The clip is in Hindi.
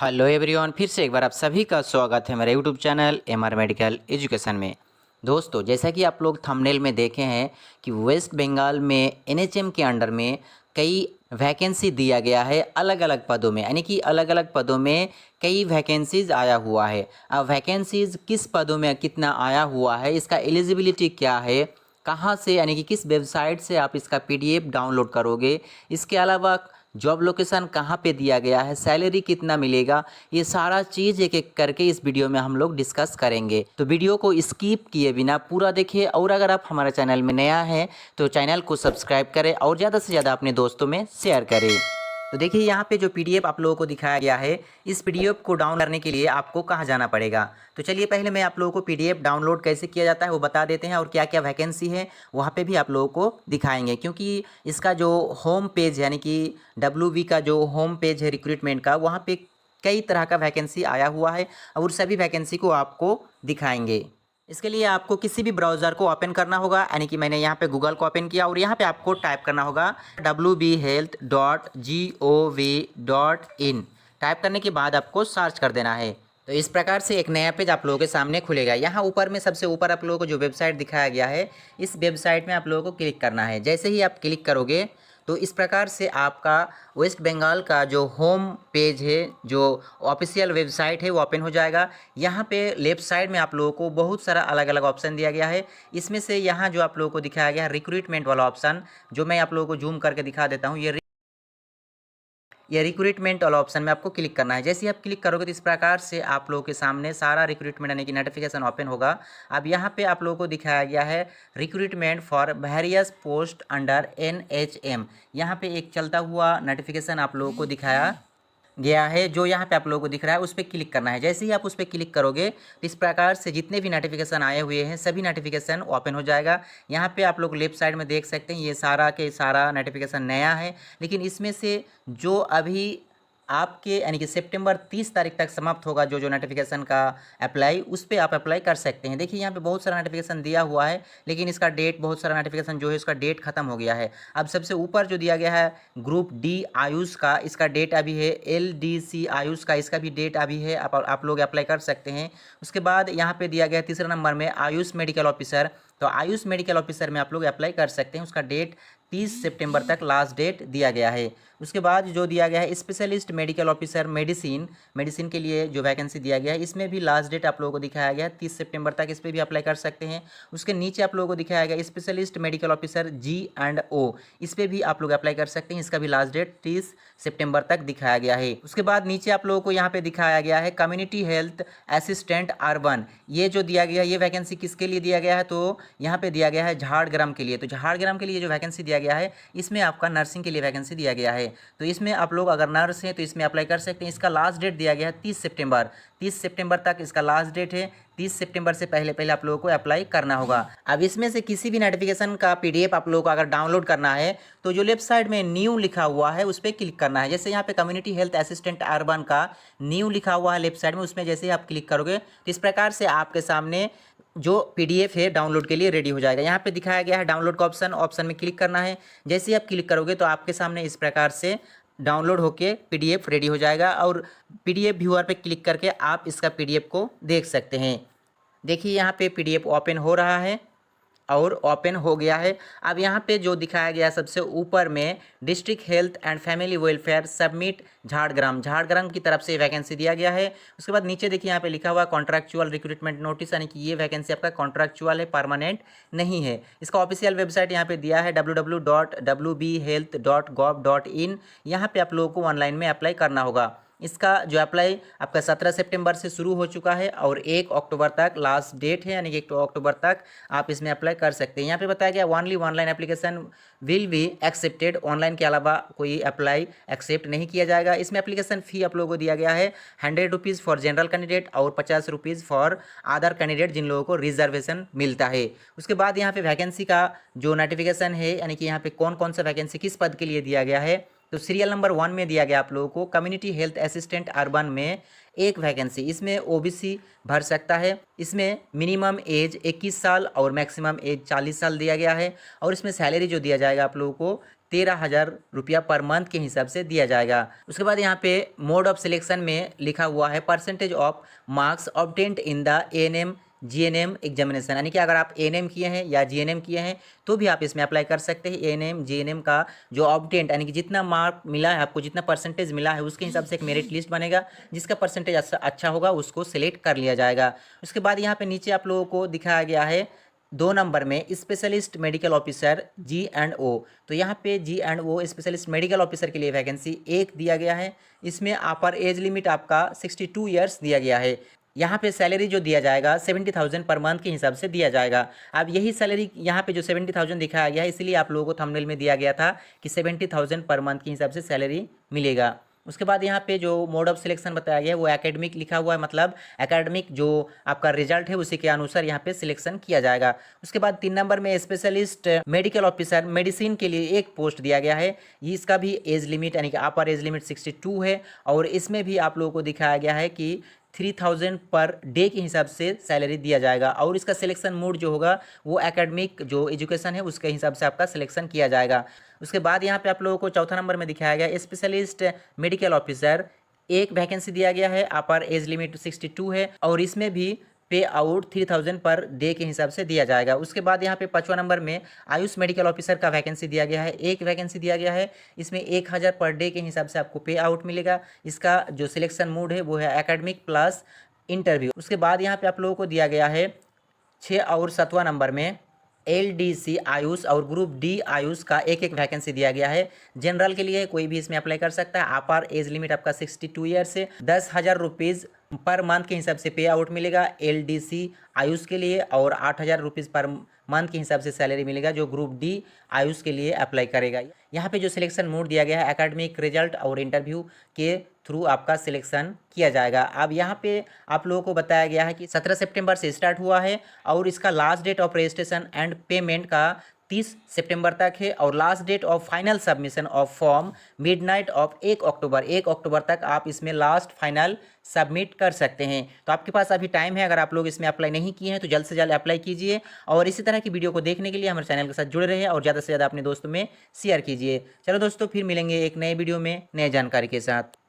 हेलो एवरीवन, फिर से एक बार आप सभी का स्वागत है मेरे YouTube channel MR medical education में। दोस्तों, जैसा कि आप लोग थंबनेल में देखे हैं कि वेस्ट बंगाल में एनएचएम के अंडर में कई वैकेंसी दिया गया है अलग अलग पदों में, यानी कि अलग अलग पदों में कई वैकेंसीज आया हुआ है। अब वैकेंसीज किस पदों में कितना आया हुआ है, इसका एलिजिबिलिटी क्या है, कहाँ से यानी कि किस वेबसाइट से आप इसका पीडीएफ डाउनलोड करोगे, इसके अलावा जॉब लोकेशन कहाँ पे दिया गया है, सैलरी कितना मिलेगा, ये सारा चीज़ एक एक करके इस वीडियो में हम लोग डिस्कस करेंगे। तो वीडियो को स्किप किए बिना पूरा देखिए, और अगर आप हमारे चैनल में नया हैं तो चैनल को सब्सक्राइब करें और ज़्यादा से ज़्यादा अपने दोस्तों में शेयर करें। तो देखिए, यहाँ पे जो पीडीएफ आप लोगों को दिखाया गया है, इस पीडीएफ को डाउनलोड करने के लिए आपको कहाँ जाना पड़ेगा। तो चलिए पहले मैं आप लोगों को पीडीएफ डाउनलोड कैसे किया जाता है वो बता देते हैं, और क्या क्या वैकेंसी है वहाँ पे भी आप लोगों को दिखाएंगे। क्योंकि इसका जो होम पेज यानी कि WV का जो होम पेज है रिक्रूटमेंट का, वहाँ पे कई तरह का वैकेंसी आया हुआ है और सभी वैकेंसी को आपको दिखाएंगे। इसके लिए आपको किसी भी ब्राउज़र को ओपन करना होगा, यानी कि मैंने यहाँ पे गूगल को ओपन किया और यहाँ पे आपको टाइप करना होगा wbhealth.gov.in। टाइप करने के बाद आपको सर्च कर देना है। तो इस प्रकार से एक नया पेज आप लोगों के सामने खुलेगा। यहाँ ऊपर में सबसे ऊपर आप लोगों को जो वेबसाइट दिखाया गया है, इस वेबसाइट में आप लोगों को क्लिक करना है। जैसे ही आप क्लिक करोगे तो इस प्रकार से आपका वेस्ट बंगाल का जो होम पेज है, जो ऑफिशियल वेबसाइट है, वो ओपन हो जाएगा। यहाँ पे लेफ्ट साइड में आप लोगों को बहुत सारा अलग अलग ऑप्शन दिया गया है। इसमें से यहाँ जो आप लोगों को दिखाया गया है रिक्रूटमेंट वाला ऑप्शन, जो मैं आप लोगों को जूम करके दिखा देता हूँ, ये रिक्रूटमेंट वाला ऑप्शन में आपको क्लिक करना है। जैसे ही आप क्लिक करोगे तो इस प्रकार से आप लोगों के सामने सारा रिक्रूटमेंट यानी कि नोटिफिकेशन ओपन होगा। अब यहाँ पे आप लोगों को दिखाया गया है recruitment for various post under NHM। यहाँ पे एक चलता हुआ नोटिफिकेशन आप लोगों को दिखाया गया है, जो यहाँ पे आप लोगों को दिख रहा है, उस पर क्लिक करना है। जैसे ही आप उस पर क्लिक करोगे तो इस प्रकार से जितने भी नोटिफिकेशन आए हुए हैं सभी नोटिफिकेशन ओपन हो जाएगा। यहाँ पे आप लोग लेफ्ट साइड में देख सकते हैं, ये सारा के सारा नोटिफिकेशन नया है, लेकिन इसमें से जो अभी आपके यानी कि सितंबर 30 तारीख तक समाप्त होगा जो जो नोटिफिकेशन का अप्लाई, उस पर आप अप्लाई कर सकते हैं। देखिए, यहाँ पे बहुत सारा नोटिफिकेशन दिया हुआ है, लेकिन इसका डेट, बहुत सारा नोटिफिकेशन जो है उसका डेट खत्म हो गया है। अब सबसे ऊपर जो दिया गया है ग्रुप D आयुष का, इसका डेट अभी है। LDC आयुष का, इसका भी डेट अभी है, आप लोग अप्लाई कर सकते हैं। उसके बाद यहाँ पे दिया गया है तीसरे नंबर में आयुष मेडिकल ऑफिसर। तो आयुष मेडिकल ऑफिसर में आप लोग अप्लाई कर सकते हैं। उसका डेट 30 सितंबर तक लास्ट डेट दिया गया है। उसके बाद जो दिया गया है स्पेशलिस्ट मेडिकल ऑफिसर मेडिसिन के लिए जो वैकेंसी दिया गया है, इसमें भी लास्ट डेट आप लोगों को दिखाया गया है 30 सितंबर तक, इस पर भी अप्लाई कर सकते हैं। उसके नीचे आप लोगों को दिखाया गया स्पेशलिस्ट मेडिकल ऑफिसर G&O, इस पर भी आप लोग अप्लाई कर सकते हैं। इसका भी लास्ट डेट 30 सितंबर तक दिखाया गया है। उसके बाद नीचे आप लोगों को यहाँ पे दिखाया गया है कम्युनिटी हेल्थ असिस्टेंट अर्बन। ये जो दिया गया है, ये वैकेंसी किसके लिए दिया गया है, तो यहाँ पे दिया गया है झाड़ग्राम के लिए। तो झाड़ग्राम के लिए जो वैकेंसी दिया गया है, इसमें आपका नर्सिंग के लिए वैकेंसी दिया गया है। तो इसमें आप लोग अगर नर्स हैं तो इसमें अप्लाई कर सकते हैं। इसका लास्ट डेट दिया गया है 30 सितंबर तक इसका लास्ट डेट है। 30 सितंबर से पहले पहले आप लोगों को अप्लाई करना होगा। अब इसमें से किसी भी नोटिफिकेशन का पीडीएफ आप लोगों को अगर डाउनलोड करना है तो जो लेफ्ट साइड में न्यू लिखा हुआ है उस पर क्लिक करना है। जैसे यहाँ पे कम्युनिटी हेल्थ असिस्टेंट अर्बन का न्यू लिखा हुआ है लेफ्ट साइड में, उसमें जैसे ही आप क्लिक करोगे तो इस प्रकार से आपके सामने जो पीडीएफ है डाउनलोड के लिए रेडी हो जाएगा। यहाँ पे दिखाया गया है डाउनलोड का ऑप्शन में क्लिक करना है। जैसे ही आप क्लिक करोगे तो आपके सामने इस प्रकार से डाउनलोड होके पीडीएफ रेडी हो जाएगा, और पीडीएफ व्यूअर पे क्लिक करके आप इसका पीडीएफ को देख सकते हैं। देखिए, यहाँ पे पीडीएफ ओपन हो रहा है और ओपन हो गया है। अब यहाँ पे जो दिखाया गया सबसे ऊपर में district health and family welfare submit Jhargram की तरफ से वैकेंसी दिया गया है। उसके बाद नीचे देखिए यहाँ पे लिखा हुआ कॉन्ट्रैक्चुअल रिक्रूटमेंट नोटिस, यानी कि ये वैकेंसी आपका कॉन्ट्रैक्चुअल है, परमानेंट नहीं है। इसका ऑफिशियल वेबसाइट यहाँ पे दिया है www.wbhealth.gov.in। यहाँ पे आप लोगों को ऑनलाइन में अप्लाई करना होगा। इसका जो अप्लाई आपका 17 सितंबर से शुरू हो चुका है और 1 अक्टूबर तक लास्ट डेट है, यानी कि 1 अक्टूबर तक आप इसमें अप्लाई कर सकते हैं। यहाँ पे बताया गया only online application will be accepted, online के अलावा कोई अप्लाई एक्सेप्ट नहीं किया जाएगा। इसमें एप्लीकेशन फ़ी आप लोगों को दिया गया है 100 रुपीज़ फॉर जनरल कैंडिडेट और 50 रुपीज़ फॉर अदर कैंडिडेट जिन लोगों को रिजर्वेशन मिलता है। उसके बाद यहाँ पे वैकेंसी का जो नोटिफिकेशन है, यानी कि यहाँ पे कौन कौन सा वैकेंसी किस पद के लिए दिया गया है, तो सीरियल नंबर 1 में दिया गया आप लोगों को कम्युनिटी हेल्थ असिस्टेंट अर्बन में एक वैकेंसी। इसमें ओबीसी भर सकता है। इसमें मिनिमम एज 21 साल और मैक्सिमम एज 40 साल दिया गया है। और इसमें सैलरी जो दिया जाएगा आप लोगों को 13,000 रुपया पर मंथ के हिसाब से दिया जाएगा। उसके बाद यहाँ पे मोड ऑफ सिलेक्शन में लिखा हुआ है percentage of marks obtained in the ANM GNM examination, यानी कि अगर आप एएनएम किए हैं या जीएनएम किए हैं तो भी आप इसमें अप्लाई कर सकते हैं। एएनएम जीएनएम का जो ऑब्टेंट यानी कि जितना मार्क मिला है आपको, जितना परसेंटेज मिला है उसके हिसाब से एक मेरिट लिस्ट बनेगा। जिसका परसेंटेज अच्छा होगा उसको सिलेक्ट कर लिया जाएगा। उसके बाद यहाँ पे नीचे आप लोगों को दिखाया गया है 2 नंबर में स्पेशलिस्ट मेडिकल ऑफिसर G&O। तो यहाँ पे G&O स्पेशलिस्ट मेडिकल ऑफिसर के लिए वैकेंसी एक दिया गया है। इसमें अपर एज लिमिट आपका 62 ईयर्स दिया गया है। यहाँ पे सैलरी जो दिया जाएगा 70,000 पर मंथ के हिसाब से दिया जाएगा। अब यही सैलरी यहाँ पे जो 70,000 दिखाया गया है, इसलिए आप लोगों को थंबनेल में दिया गया था कि 70,000 पर मंथ के हिसाब से सैलरी मिलेगा। उसके बाद यहाँ पे जो मोड ऑफ सिलेक्शन बताया गया है वो एकेडमिक लिखा हुआ है, मतलब एकेडमिक जो आपका रिजल्ट है उसी के अनुसार यहाँ पे सिलेक्शन किया जाएगा। उसके बाद 3 नंबर में स्पेशलिस्ट मेडिकल ऑफिसर मेडिसिन के लिए एक पोस्ट दिया गया है। इसका भी एज लिमिट यानी कि अपर एज लिमिट 62 है और इसमें भी आप लोगों को दिखाया गया है कि 3,000 पर डे के हिसाब से सैलरी दिया जाएगा और इसका सिलेक्शन मोड जो होगा वो एकेडमिक जो एजुकेशन है उसके हिसाब से आपका सिलेक्शन किया जाएगा। उसके बाद यहाँ पे आप लोगों को चौथा नंबर में दिखाया गया स्पेशलिस्ट मेडिकल ऑफिसर एक वैकेंसी दिया गया है। अपर एज लिमिट 62 है और इसमें भी पे आउट 3,000 पर डे के हिसाब से दिया जाएगा। उसके बाद यहाँ पे 5वां नंबर में आयुष मेडिकल ऑफिसर का वैकेंसी दिया गया है। एक वैकेंसी दिया गया है, इसमें 1,000 पर डे के हिसाब से आपको पे आउट मिलेगा। इसका जो सिलेक्शन मोड है वो है एकेडमिक प्लस इंटरव्यू। उसके बाद यहाँ पे आप लोगों को दिया गया है 6 और 7वां नंबर में LDC आयुष और ग्रुप D आयुष का एक एक वैकेंसी दिया गया है। जनरल के लिए कोई भी इसमें अप्लाई कर सकता है। अपर एज लिमिट आपका 62 ईयर से 10,000 रुपीज़ पर मंथ के हिसाब से पे आउट मिलेगा LDC आयुष के लिए और 8,000 रुपीज़ पर मंथ के हिसाब से सैलरी मिलेगा जो ग्रुप D आयुष के लिए अप्लाई करेगा। यहाँ पे जो सिलेक्शन मोड दिया गया है एकेडमिक रिजल्ट और इंटरव्यू के थ्रू आपका सिलेक्शन किया जाएगा। अब यहाँ पे आप लोगों को बताया गया है कि 17 सितंबर से स्टार्ट हुआ है और इसका last date of registration and payment का 30 सितंबर तक है और last date of final submission of form midnight of 1 October. 1 अक्टूबर तक आप इसमें लास्ट फाइनल सबमिट कर सकते हैं। तो आपके पास अभी टाइम है। अगर आप लोग इसमें अप्लाई नहीं किए हैं तो जल्द से जल्द अप्लाई कीजिए और इसी तरह की वीडियो को देखने के लिए हमारे चैनल के साथ जुड़े रहिए और ज़्यादा से ज़्यादा अपने दोस्तों में शेयर कीजिए। चलो दोस्तों, फिर मिलेंगे एक नए वीडियो में नए जानकारी के साथ।